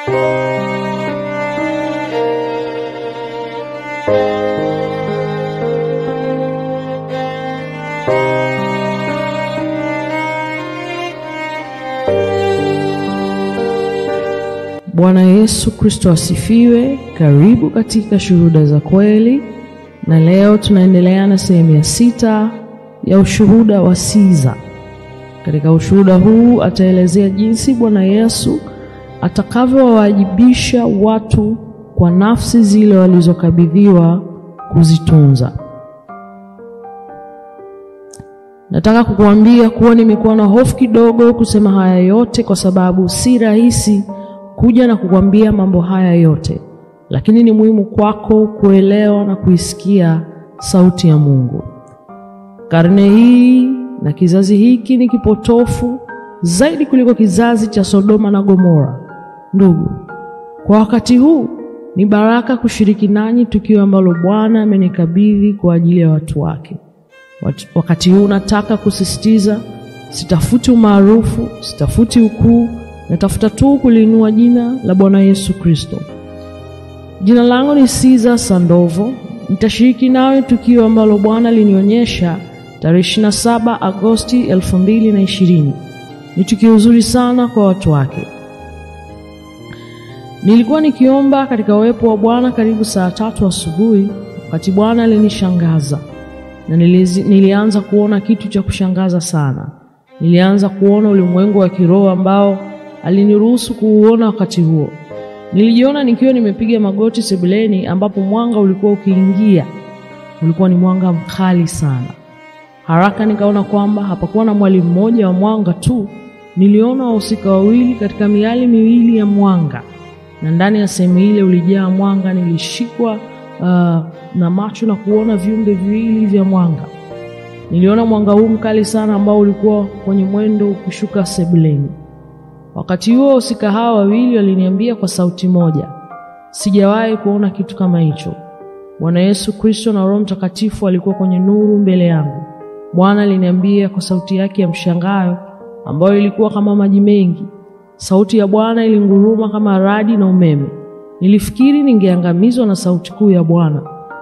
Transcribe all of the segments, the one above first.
Bwana Yesu Kristo asifiwe. Karibu katika Shuhuda za Kweli, na leo tunaendelea na sehemu ya 6 ya ushuhuda wa Siza. Katika ushuhuda huu ataelezea jinsi Bwana Yesu atakavyowawajibisha watu kwa nafsi zile walizokabidhiwa kuzitunza. Nataka kukuambia kuwa nimekuwa na hofu kidogo kusema haya yote, kwa sababu si rahisi kuja na kukwambia mambo haya yote, lakini ni muhimu kwako kuelewa na kuisikia sauti ya Mungu. Karne hii na kizazi hiki ni kipotofu zaidi kuliko kizazi cha Sodoma na Gomora. Ndugu, kwa wakati huu ni baraka kushiriki nanyi tukio ambalo Bwana amenikabidhi kwa ajili ya watu wake. Wakati huu nataka kusisitiza, sitafuti umaarufu, sitafuti ukuu, natafuta tu kuliinua jina la Bwana Yesu Kristo. Jina langu ni Siza Sandovo. Nitashiriki nawe tukio ambalo Bwana alinionyesha tarehe 27 Agosti 2020. Ni tukio zuri sana kwa watu wake. Nilikuwa nikiomba katika uwepo wa Bwana karibu saa 3 asubuhi, wakati Bwana alinishangaza. Na nilianza kuona kitu cha kushangaza sana. Nilianza kuona ulimwengu wa kiroho ambao aliniruhusu kuuona wakati huo. Nilijiona nikiwa nimepiga magoti sebuleni ambapo mwanga ulikuwa ukiingia. Ulikuwa ni mwanga mkali sana. Haraka nikaona kwamba hapakuwa na mwalimu mmoja wa mwanga tu. Niliona wahusika wawili katika miali miwili ya mwanga. Na ndani ya sehemu ile ulijaa mwanga. Nilishikwa na macho na kuona viumbe viwili vya mwanga. Niliona mwanga huu mkali sana ambao ulikuwa kwenye mwendo kushuka sebuleni. Wakati huo wahusika hao wawili waliniambia kwa sauti moja, sijawahi kuona kitu kama hicho. Bwana Yesu Kristo na Roho Mtakatifu walikuwa kwenye nuru mbele yangu. Bwana aliniambia kwa sauti yake ya mshangao ambayo ilikuwa kama maji mengi. Sauti ya Bwana ilinguruma kama radi na umeme. Nilifikiri ningeangamizwa na sauti kuu ya Bwana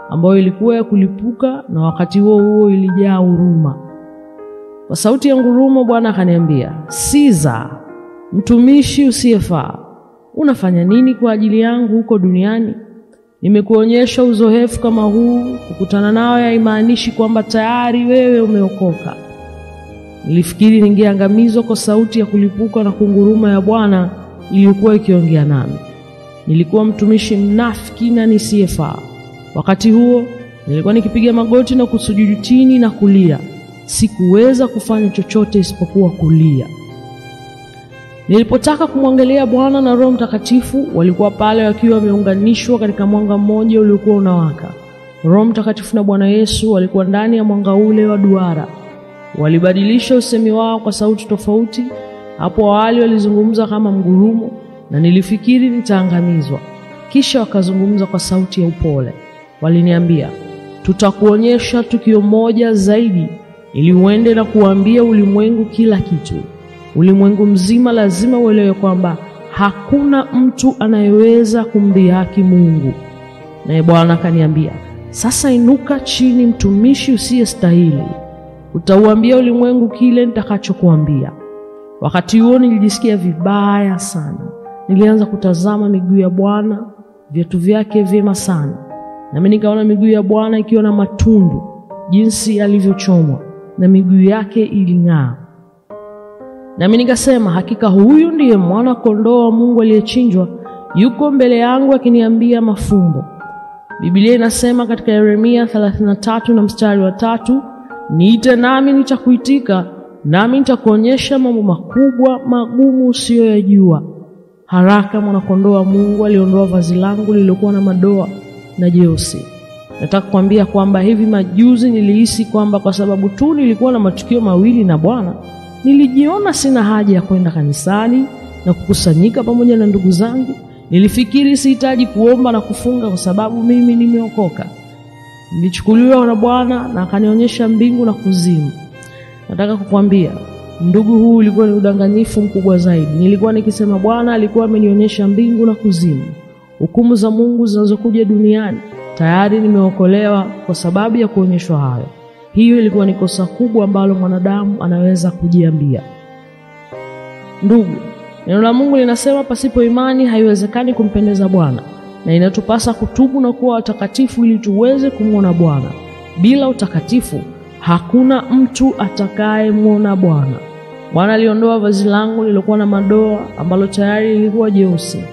ambayo ilikuwa ya kulipuka, na wakati huo ilijaa huruma. Kwa sauti ya ngurumo Bwana akaniambia, Siza, mtumishi usiyefaa, unafanya nini kwa ajili yangu huko duniani? Nimekuonyesha uzoefu kama huu. Kukutana nawe haimaanishi kwamba tayari wewe umeokoka. Nilifikiri ningeangamizwa kwa sauti ya kulipuka na kunguruma ya Bwana iliyokuwa ikiongea nami. Nilikuwa mtumishi mnafiki na nisiyefaa. Wakati huo nilikuwa nikipiga magoti na kusujudu chini na kulia. Sikuweza kufanya chochote isipokuwa kulia. Nilipotaka kumwangalia Bwana na Roho Mtakatifu walikuwa pale wakiwa wameunganishwa katika mwanga mmoja uliokuwa unawaka. Roho Mtakatifu na Bwana Yesu walikuwa ndani ya mwanga ule wa duara. Walibadilisha usemi wao kwa sauti tofauti. Hapo awali walizungumza kama mgurumo na nilifikiri nitaangamizwa. Kisha wakazungumza kwa sauti ya upole. Waliniambia, tutakuonyesha tukio moja zaidi ili uende na kuambia ulimwengu kila kitu. Ulimwengu mzima lazima uelewe kwamba hakuna mtu anayeweza kumdhihaki Mungu. Naye Bwana akaniambia, sasa inuka chini, mtumishi usiyestahili. Utauambia ulimwengu kile nitakachokuambia. Wakati huo nilijisikia vibaya sana. Nilianza kutazama miguu ya Bwana, viatu vyake vyema sana. Nami nikaona miguu ya Bwana ikiwa na matundu, jinsi alivyochomwa, na miguu yake iling'aa. Nami nikasema, hakika huyu ndiye mwana kondoo wa Mungu aliyechinjwa, yuko mbele yangu akiniambia mafumbo. Biblia inasema katika Yeremia 33 na mstari wa 3, niite nami nitakuitika, nami nitakuonyesha mambo makubwa magumu usiyoyajua. Haraka mwana kondoo wa Mungu aliondoa vazi langu lililokuwa na madoa na jeusi. Nataka kuambia kwamba hivi majuzi nilihisi kwamba kwa sababu tu nilikuwa na matukio mawili na Bwana, nilijiona sina haja ya kwenda kanisani na kukusanyika pamoja na ndugu zangu. Nilifikiri sihitaji kuomba na kufunga kwa sababu mimi nimeokoka. Nilichukuliwa na Bwana na akanionyesha mbingu na kuzimu. Nataka kukwambia, Ndugu, huu ulikuwa ni udanganyifu mkubwa zaidi. Nilikuwa nikisema Bwana alikuwa amenionyesha mbingu na kuzimu, hukumu za Mungu zinazokuja duniani. Tayari nimeokolewa kwa sababu ya kuonyeshwa hayo. Hiyo ilikuwa ni kosa kubwa ambalo mwanadamu anaweza kujiambia. Ndugu, neno la Mungu linasema pasipo imani haiwezekani kumpendeza Bwana, na inatupasa kutubu na kuwa watakatifu ili tuweze kumwona Bwana. Bila utakatifu hakuna mtu atakayemwona Bwana. Bwana aliondoa vazi langu lililokuwa na madoa ambalo tayari lilikuwa jeusi,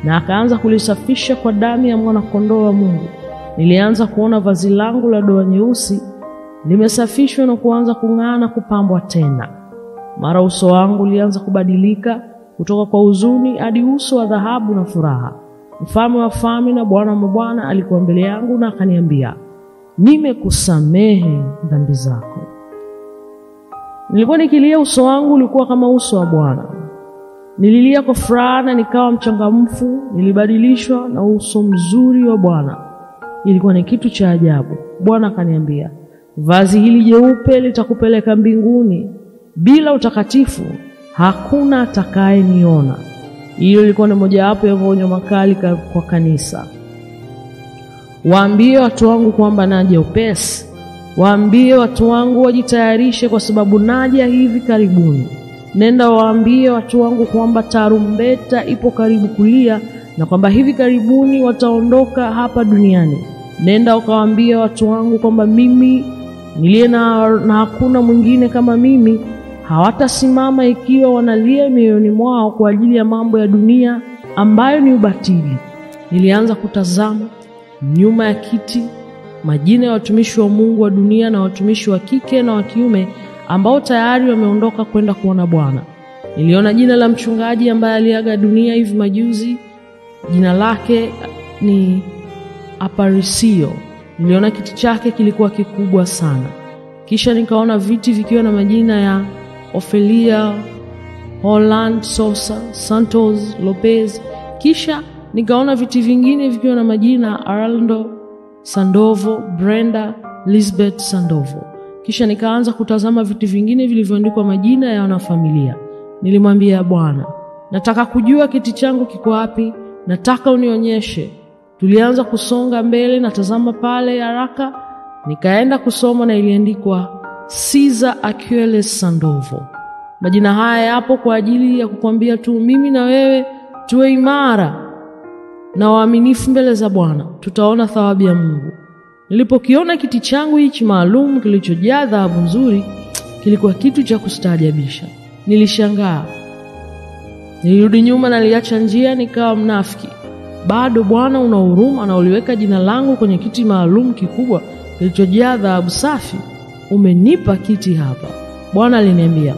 na akaanza kulisafisha kwa damu ya mwana kondoo wa Mungu. Nilianza kuona vazi langu la doa nyeusi limesafishwa na kuanza kung'aa na kupambwa tena. Mara uso wangu ulianza kubadilika kutoka kwa huzuni hadi uso wa dhahabu na furaha. Mfalme wa wafalme na Bwana wa mabwana alikuwa mbele yangu na akaniambia, nimekusamehe dhambi zako. Nilikuwa nikilia, uso wangu ulikuwa kama uso wa Bwana. Nililia kwa furaha na nikawa mchangamfu, nilibadilishwa na uso mzuri wa Bwana. Ilikuwa ni kitu cha ajabu. Bwana akaniambia, vazi hili jeupe litakupeleka mbinguni. Bila utakatifu hakuna atakayeniona. Hilo lilikuwa ni mojawapo ya maonyo makali kwa kanisa. Waambie watu wangu kwamba naja upesi. Waambie watu wangu wajitayarishe kwa sababu naja hivi karibuni. Nenda waambie watu wangu kwamba tarumbeta ipo karibu kulia na kwamba hivi karibuni wataondoka hapa duniani. Nenda ukawaambie watu wangu kwamba mimi niliye na hakuna mwingine kama mimi hawatasimama ikiwa wanalia mioyoni mwao kwa ajili ya mambo ya dunia ambayo ni ubatili. Nilianza kutazama nyuma ya kiti majina ya watumishi wa Mungu wa dunia na watumishi wa kike na wa kiume ambao tayari wameondoka kwenda kuona Bwana. Niliona jina la mchungaji ambaye aliaga dunia hivi majuzi. Jina lake ni Aparisio. Niliona kiti chake kilikuwa kikubwa sana. Kisha nikaona viti vikiwa na majina ya Ofelia, Holland, Sosa, Santos, Lopez. Kisha nikaona viti vingine vikiwa na majina Araldo, Sandovo, Brenda, Lisbeth Sandovo. Kisha nikaanza kutazama viti vingine vilivyoandikwa majina ya wanafamilia. Nilimwambia Bwana, nataka kujua kiti changu kiko wapi, nataka unionyeshe. Tulianza kusonga mbele na tazama pale haraka. Nikaenda kusoma na iliandikwa Caesar Aquiles Sandovo. Majina haya yapo kwa ajili ya kukwambia tu mimi na wewe tuwe imara na waaminifu mbele za Bwana. Tutaona thawabu ya Mungu. Nilipokiona kiti changu hichi maalum kilichojaa dhahabu nzuri, kilikuwa kitu cha kustaajabisha. Nilishangaa. Nilirudi nyuma na niliacha njia, nikawa mnafiki. Bado Bwana una huruma na uliweka jina langu kwenye kiti maalum kikubwa kilichojaa dhahabu safi. Umenipa kiti hapa. Bwana aliniambia,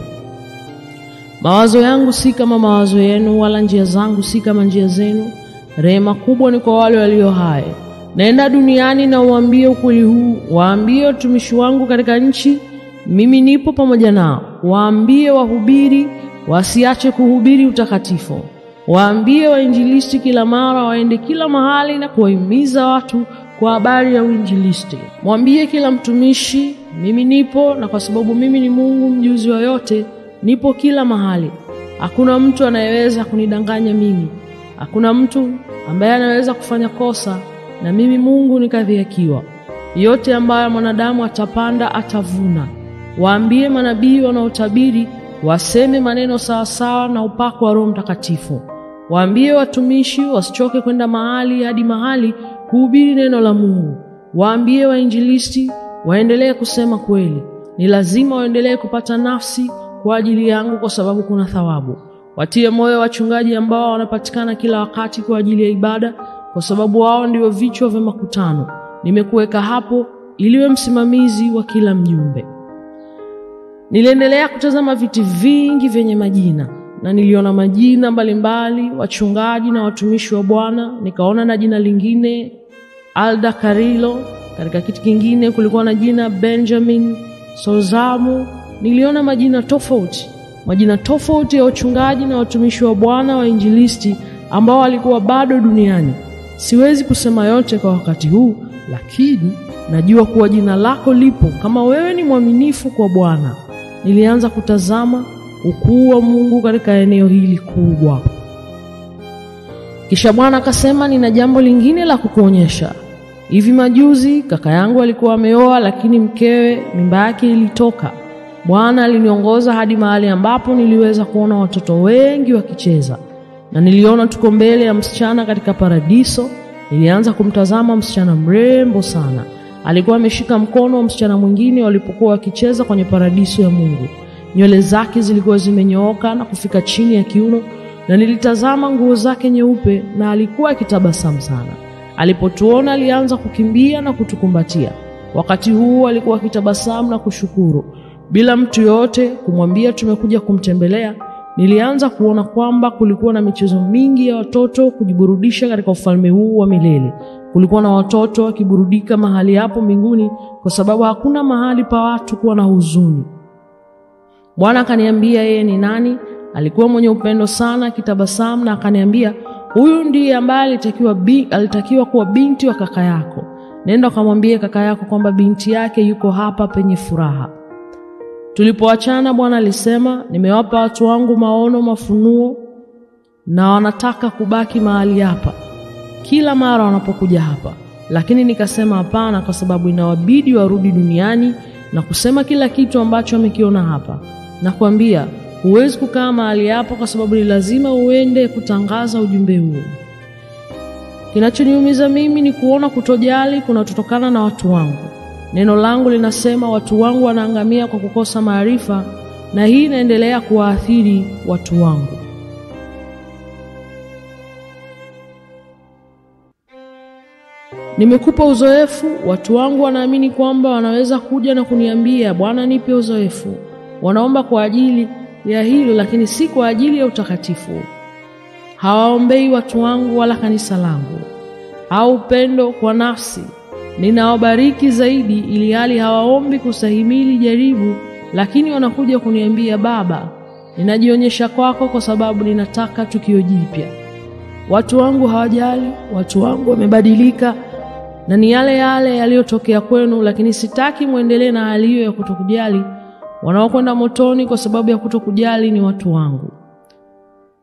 mawazo yangu si kama mawazo yenu, wala njia zangu si kama njia zenu. Rehema kubwa ni kwa wale walio hai. Naenda duniani na uambie ukweli huu. Waambie watumishi wangu katika nchi, mimi nipo pamoja nao. Waambie wahubiri wasiache kuhubiri utakatifu. Waambie wainjilisti kila mara waende kila mahali na kuwahimiza watu kwa habari ya uinjilisti. Mwambie kila mtumishi, mimi nipo, na kwa sababu mimi ni Mungu mjuzi wa yote, nipo kila mahali. Hakuna mtu anayeweza kunidanganya mimi. Hakuna mtu ambaye anaweza kufanya kosa na mimi Mungu nikadhihakiwa. Yote ambayo mwanadamu atapanda atavuna. Waambie manabii wanaotabiri waseme maneno sawasawa na upako wa Roho Mtakatifu. Waambie watumishi wasichoke kwenda mahali hadi mahali kuhubiri neno la Mungu. Waambie wainjilisti waendelee kusema kweli. Ni lazima waendelee kupata nafsi kwa ajili yangu kwa sababu kuna thawabu. Watie moyo wachungaji ambao wanapatikana kila wakati kwa ajili ya ibada kwa sababu wao ndio vichwa vya makutano. Nimekuweka hapo ili uwe msimamizi wa kila mjumbe. Niliendelea kutazama viti vingi vyenye majina na niliona majina mbalimbali, wachungaji na watumishi wa Bwana. Nikaona na jina lingine Alda Carrillo. Katika kiti kingine kulikuwa na jina Benjamin Sozamu. Niliona majina tofauti ya wachungaji na watumishi wa Bwana wa injilisti ambao walikuwa bado duniani. Siwezi kusema yote kwa wakati huu, lakini najua kuwa jina lako lipo kama wewe ni mwaminifu kwa Bwana. Nilianza kutazama ukuu wa Mungu katika eneo hili kubwa. Kisha Bwana akasema, nina jambo lingine la kukuonyesha. Hivi majuzi kaka yangu alikuwa ameoa, lakini mkewe mimba yake ilitoka. Bwana aliniongoza hadi mahali ambapo niliweza kuona watoto wengi wakicheza, na niliona tuko mbele ya msichana katika paradiso. Nilianza kumtazama msichana mrembo sana. Alikuwa ameshika mkono wa msichana mwingine walipokuwa wakicheza kwenye paradiso ya Mungu. Nywele zake zilikuwa zimenyooka na kufika chini ya kiuno, na nilitazama nguo zake nyeupe, na alikuwa akitabasamu sana. Alipotuona alianza kukimbia na kutukumbatia. Wakati huu alikuwa akitabasamu na kushukuru. Bila mtu yote kumwambia tumekuja kumtembelea, nilianza kuona kwamba kulikuwa na michezo mingi ya watoto kujiburudisha katika ufalme huu wa milele. Kulikuwa na watoto wakiburudika mahali hapo mbinguni, kwa sababu hakuna mahali pa watu kuwa na huzuni. Bwana akaniambia yeye ni nani. Alikuwa mwenye upendo sana, akitabasamu, na akaniambia, huyu ndiye ambaye alitakiwa kuwa binti wa kaka yako. Nenda kamwambie kaka yako kwamba binti yake yuko hapa penye furaha. Tulipoachana Bwana alisema, nimewapa watu wangu maono, mafunuo, na wanataka kubaki mahali hapa kila mara wanapokuja hapa. Lakini nikasema hapana, kwa sababu inawabidi warudi duniani na kusema kila kitu ambacho wamekiona hapa. Nakwambia, huwezi kukaa mahali hapo, kwa sababu ni lazima uende kutangaza ujumbe huo. Kinachoniumiza mimi ni kuona kutojali kunatokana na watu wangu. Neno langu linasema watu wangu wanaangamia kwa kukosa maarifa, na hii inaendelea kuwaathiri watu wangu. Nimekupa uzoefu. Watu wangu wanaamini kwamba wanaweza kuja na kuniambia, Bwana nipe uzoefu. Wanaomba kwa ajili ya hilo, lakini si kwa ajili ya utakatifu. Hawaombei watu wangu wala kanisa langu au upendo kwa nafsi. Ninawabariki zaidi, ili hali hawaombi kustahimili jaribu, lakini wanakuja kuniambia, Baba, ninajionyesha kwako kwa sababu ninataka tukio jipya. Watu wangu hawajali, watu wangu wamebadilika, na ni yale yale yaliyotokea kwenu, lakini sitaki muendelee na hali hiyo ya kutokujali. Wanaokwenda motoni kwa sababu ya kutokujali ni watu wangu.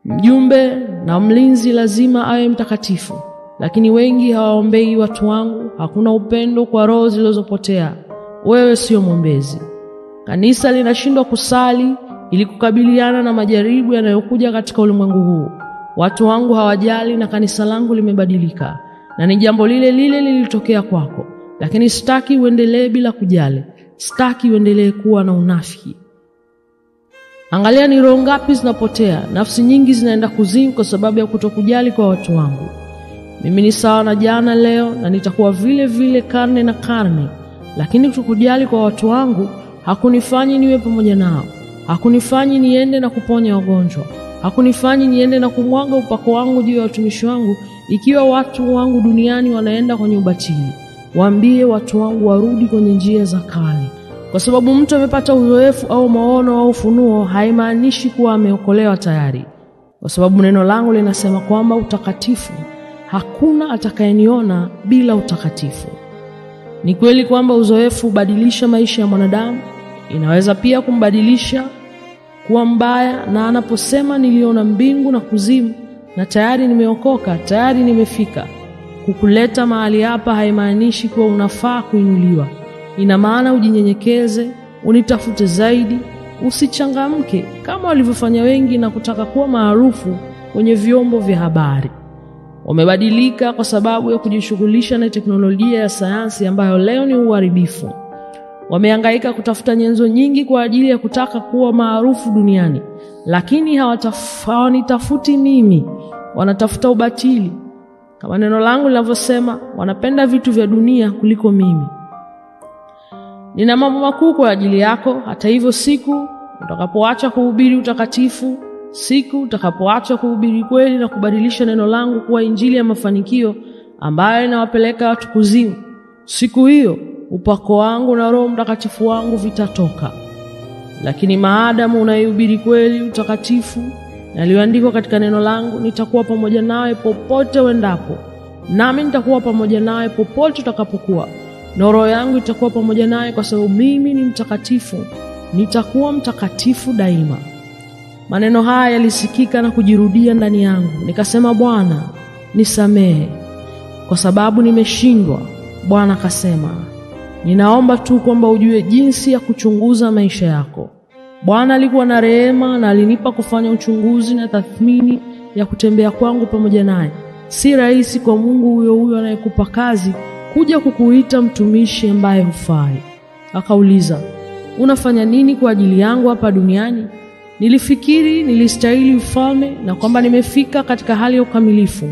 Mjumbe na mlinzi lazima awe mtakatifu, lakini wengi hawaombei watu wangu. Hakuna upendo kwa roho zilizopotea. Wewe sio mwombezi. Kanisa linashindwa kusali ili kukabiliana na majaribu yanayokuja katika ulimwengu huu. Watu wangu hawajali, na kanisa langu limebadilika, na ni jambo lile lile lilitokea kwako. Lakini sitaki uendelee bila kujali. Sitaki uendelee kuwa na unafiki. Angalia ni roho ngapi zinapotea. Nafsi nyingi zinaenda kuzimu kwa sababu ya kutokujali kwa watu wangu. Mimi ni sawa na jana, leo, na nitakuwa vile vile karne na karne. Lakini kutokujali kwa watu wangu hakunifanyi niwe pamoja nao. Hakunifanyi niende na kuponya wagonjwa. Hakunifanyi niende na kumwaga upako wangu juu ya watumishi wangu. Ikiwa watu wangu duniani wanaenda kwenye ubatili, waambie watu wangu warudi kwenye njia za kale. Kwa sababu mtu amepata uzoefu au maono au ufunuo, haimaanishi kuwa ameokolewa tayari. Kwa sababu neno langu linasema kwamba utakatifu, hakuna atakayeniona bila utakatifu. Ni kweli kwamba uzoefu hubadilisha maisha ya mwanadamu. Inaweza pia kumbadilisha kuwa mbaya, na anaposema niliona mbingu na kuzimu na tayari nimeokoka, tayari nimefika. Kukuleta mahali hapa haimaanishi kuwa unafaa kuinuliwa. Ina maana ujinyenyekeze, unitafute zaidi, usichangamke kama walivyofanya wengi na kutaka kuwa maarufu kwenye vyombo vya habari. Wamebadilika kwa sababu ya kujishughulisha na teknolojia ya sayansi ambayo leo ni uharibifu. Wamehangaika kutafuta nyenzo nyingi kwa ajili ya kutaka kuwa maarufu duniani, lakini hawanitafuti mimi, wanatafuta ubatili. Kama neno langu linavyosema, wanapenda vitu vya dunia kuliko mimi. Nina mambo makuu kwa ajili yako. Hata hivyo, siku utakapoacha kuhubiri utakatifu, siku utakapoacha kuhubiri kweli na kubadilisha neno langu kuwa injili ya mafanikio ambayo inawapeleka watu kuzimu, siku hiyo upako wangu na Roho Mtakatifu wangu vitatoka. Lakini maadamu unaihubiri kweli, utakatifu na yaliyoandikwa katika neno langu, nitakuwa pamoja nawe popote uendapo, nami nitakuwa pamoja nawe popote utakapokuwa, na roho yangu itakuwa pamoja nawe, kwa sababu mimi ni mtakatifu. Nitakuwa mtakatifu daima. maneno haya yalisikika na kujirudia ndani yangu. Nikasema, Bwana, nisamehe kwa sababu nimeshindwa. Bwana akasema, ninaomba tu kwamba ujue jinsi ya kuchunguza maisha yako. Bwana alikuwa na rehema na alinipa kufanya uchunguzi na tathmini ya kutembea kwangu pamoja naye. Si rahisi kwa Mungu huyo anayekupa kazi kuja kukuita mtumishi ambaye hufai. Akauliza, unafanya nini kwa ajili yangu hapa duniani? Nilifikiri nilistahili ufalme na kwamba nimefika katika hali ya ukamilifu.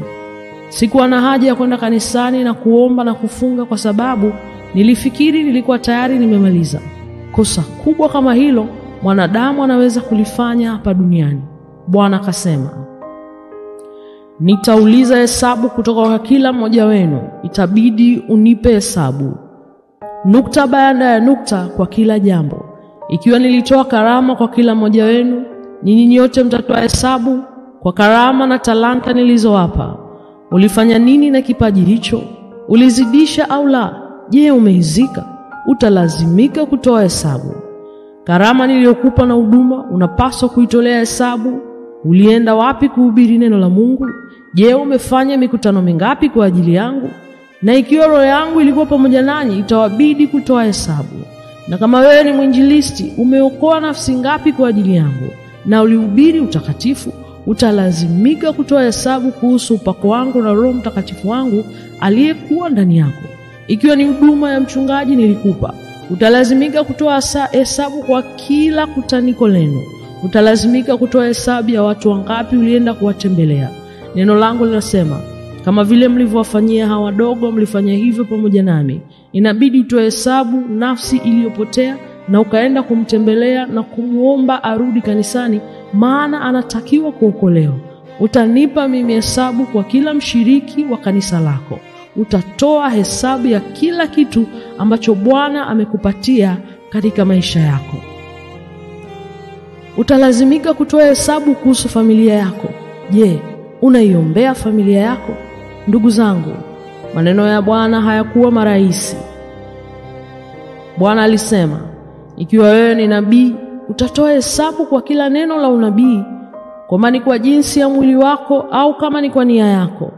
Sikuwa na haja ya kwenda kanisani na kuomba na kufunga kwa sababu nilifikiri nilikuwa tayari nimemaliza. Kosa kubwa kama hilo mwanadamu anaweza kulifanya hapa duniani. Bwana akasema, nitauliza hesabu kutoka kwa kila mmoja wenu. Itabidi unipe hesabu, nukta baada ya nukta, kwa kila jambo. Ikiwa nilitoa karama kwa kila mmoja wenu, ninyi nyote mtatoa hesabu kwa karama na talanta nilizowapa. Ulifanya nini na kipaji hicho? Ulizidisha au la? Je, umeizika? Utalazimika kutoa hesabu. Karama niliyokupa na huduma unapaswa kuitolea hesabu. Ulienda wapi kuhubiri neno la Mungu? Je, umefanya mikutano mingapi kwa ajili yangu? Na ikiwa roho yangu ilikuwa pamoja nanyi, itawabidi kutoa hesabu. Na kama wewe ni mwinjilisti, umeokoa nafsi ngapi kwa ajili yangu? Na ulihubiri utakatifu, utalazimika kutoa hesabu kuhusu upako wangu na Roho Mtakatifu wangu aliyekuwa ndani yako. Ikiwa ni huduma ya mchungaji nilikupa, utalazimika kutoa hesabu kwa kila kutaniko lenu. Utalazimika kutoa hesabu ya watu wangapi ulienda kuwatembelea. Neno langu linasema, kama vile mlivyowafanyia hawa wadogo, mlifanya hivyo pamoja nami. Inabidi utoe hesabu nafsi iliyopotea na ukaenda kumtembelea na kumuomba arudi kanisani, maana anatakiwa kuokolewa. Utanipa mimi hesabu kwa kila mshiriki wa kanisa lako. Utatoa hesabu ya kila kitu ambacho Bwana amekupatia katika maisha yako. Utalazimika kutoa hesabu kuhusu familia yako. Je, unaiombea familia yako? Ndugu zangu, maneno ya Bwana hayakuwa marahisi. Bwana alisema, ikiwa wewe ni nabii, utatoa hesabu kwa kila neno la unabii, kama ni kwa jinsi ya mwili wako au kama ni kwa nia yako.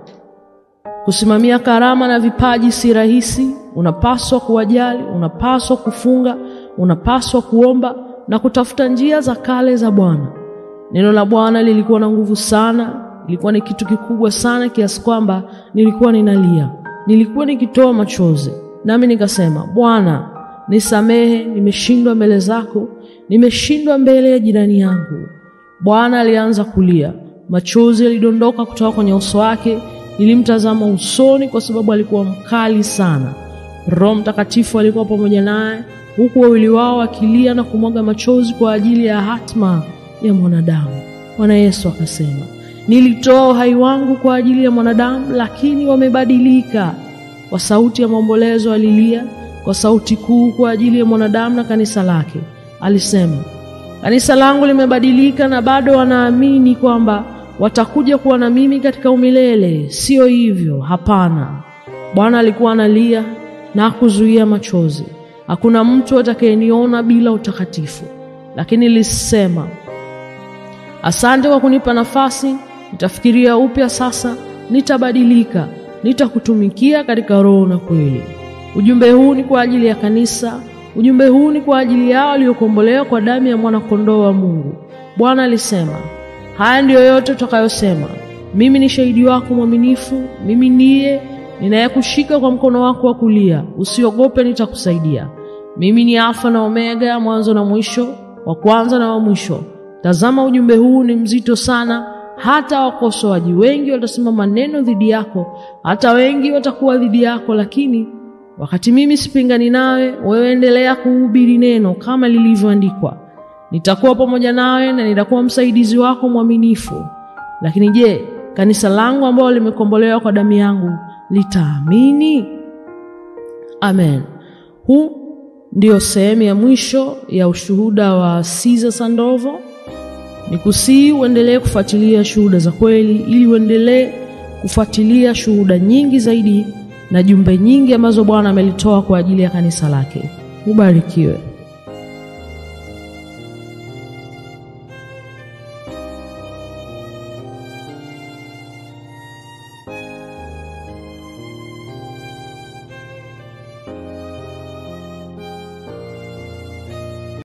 Kusimamia karama na vipaji si rahisi. Unapaswa kuwajali, unapaswa kufunga, unapaswa kuomba na kutafuta njia za kale za Bwana. Neno la Bwana lilikuwa na nguvu sana. Ilikuwa ni kitu kikubwa sana kiasi kwamba nilikuwa ninalia. Nilikuwa nikitoa machozi. Nami nikasema, Bwana, nisamehe, nimeshindwa mbele zako, nimeshindwa mbele ya jirani yangu. Bwana alianza kulia. Machozi yalidondoka kutoka kwenye uso wake. Nilimtazama usoni kwa sababu alikuwa mkali sana. Roho Mtakatifu alikuwa pamoja naye, huku wawili wao wakilia na kumwaga machozi kwa ajili ya hatima ya mwanadamu. Bwana Yesu akasema, nilitoa uhai wangu kwa ajili ya mwanadamu, lakini wamebadilika. Kwa sauti ya maombolezo alilia kwa sauti kuu kwa ajili ya mwanadamu na kanisa lake. Alisema, kanisa langu limebadilika na bado wanaamini kwamba watakuja kuwa na mimi katika umilele. Sio hivyo, hapana. Bwana alikuwa analia na kuzuia machozi. Hakuna mtu atakayeniona bila utakatifu. Lakini nilisema, asante kwa kunipa nafasi. Nitafikiria upya sasa, nitabadilika, nitakutumikia katika roho na kweli. Ujumbe huu ni kwa ajili ya kanisa. Ujumbe huu ni kwa ajili yao waliokombolewa kwa damu ya mwana kondoo wa Mungu. Bwana alisema, haya ndiyo yote tutakayosema. Mimi ni shahidi wako mwaminifu. Mimi ndiye ninayekushika kwa mkono wako wa kulia. Usiogope, nitakusaidia. Mimi ni Alfa na Omega, mwanzo na mwisho, wa kwanza na wa mwisho. Tazama, ujumbe huu ni mzito sana. Hata wakosoaji wengi watasema maneno dhidi yako, hata wengi watakuwa dhidi yako, lakini wakati mimi sipingani nawe, wewe endelea kuhubiri neno kama lilivyoandikwa. Nitakuwa pamoja nawe na nitakuwa msaidizi wako mwaminifu. Lakini je, kanisa langu ambalo limekombolewa kwa damu yangu litaamini? Amen. Huu ndio sehemu ya mwisho ya ushuhuda wa Caesar Sandovo. Nikusihi uendelee kufuatilia shuhuda za kweli ili uendelee kufuatilia shuhuda nyingi zaidi na jumbe nyingi ambazo Bwana amelitoa kwa ajili ya kanisa lake. Ubarikiwe.